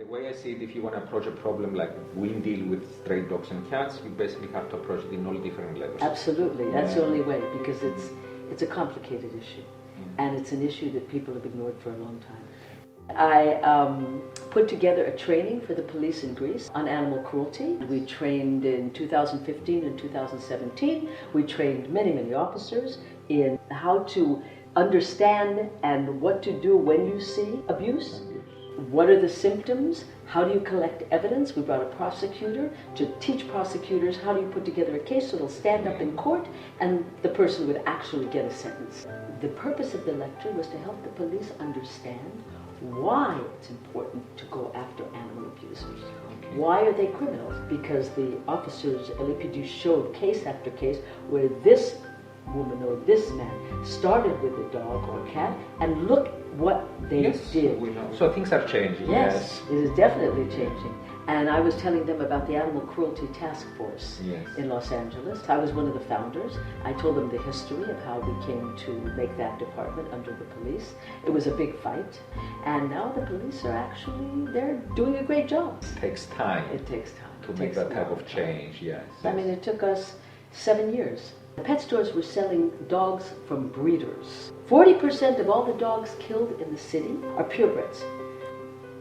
way I see it, if you want to approach a problem like we deal with stray dogs and cats, you basically have to approach it in all different levels. Absolutely, that's the only way, because it's a complicated issue, and it's an issue that people have ignored for a long time. I put together a training for the police in Greece on animal cruelty. We trained in 2015 and 2017. We trained many officers in how to understand and what to do when you see abuse. What are the symptoms? How do you collect evidence? We brought a prosecutor to teach prosecutors how do you put together a case so they'll stand up in court and the person would actually get a sentence. The purpose of the lecture was to help the police understand why it's important to go after animal abusers. Why are they criminals? Because the officers, LAPD, showed case after case where this woman or this man started with a dog or cat, and look what they did. We know. So things are changing. Yes, it is definitely changing. And I was telling them about the Animal Cruelty Task Force in Los Angeles. I was one of the founders. I told them the history of how we came to make that department under the police. It was a big fight. And now the police are actually, they're doing a great job. It takes time. It takes time. To make that type of change, yes. I mean, it took us 7 years. The pet stores were selling dogs from breeders. 40% of all the dogs killed in the city are purebreds.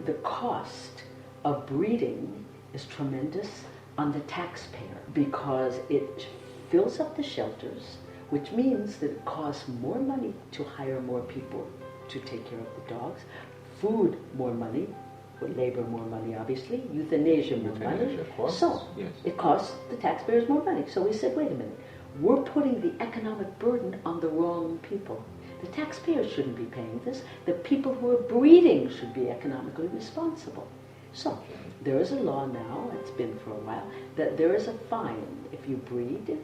The cost of breeding is tremendous on the taxpayer because it fills up the shelters, which means that it costs more money to hire more people to take care of the dogs, food more money, labor more money obviously, euthanasia more money. Of course. So it costs the taxpayers more money. So we said, wait a minute, we're putting the economic burden on the wrong people. The taxpayers shouldn't be paying this. The people who are breeding should be economically responsible. So there is a law now, it's been for a while, that there is a fine. If you breed,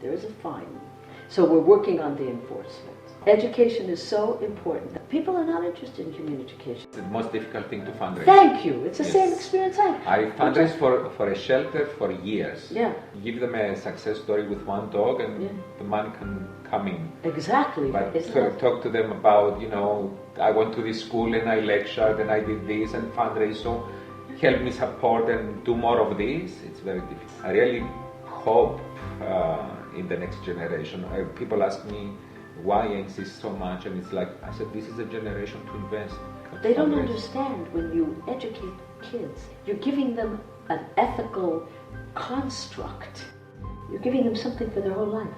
there is a fine. So we're working on the enforcement. Education is so important. People are not interested in human education. It's the most difficult thing to fundraise. Thank you. It's the same experience I had. I fundraised for a shelter for years. Yeah. You give them a success story with one dog and the money can come in. Exactly. But talk to them about, I went to this school and I lectured and I did this and fundraise, so help me support and do more of this. It's very difficult. I really hope in the next generation. People ask me why I insist so much, and it's like, I said, this is a generation to invest. They don't understand when you educate kids, you're giving them an ethical construct. You're giving them something for their whole life.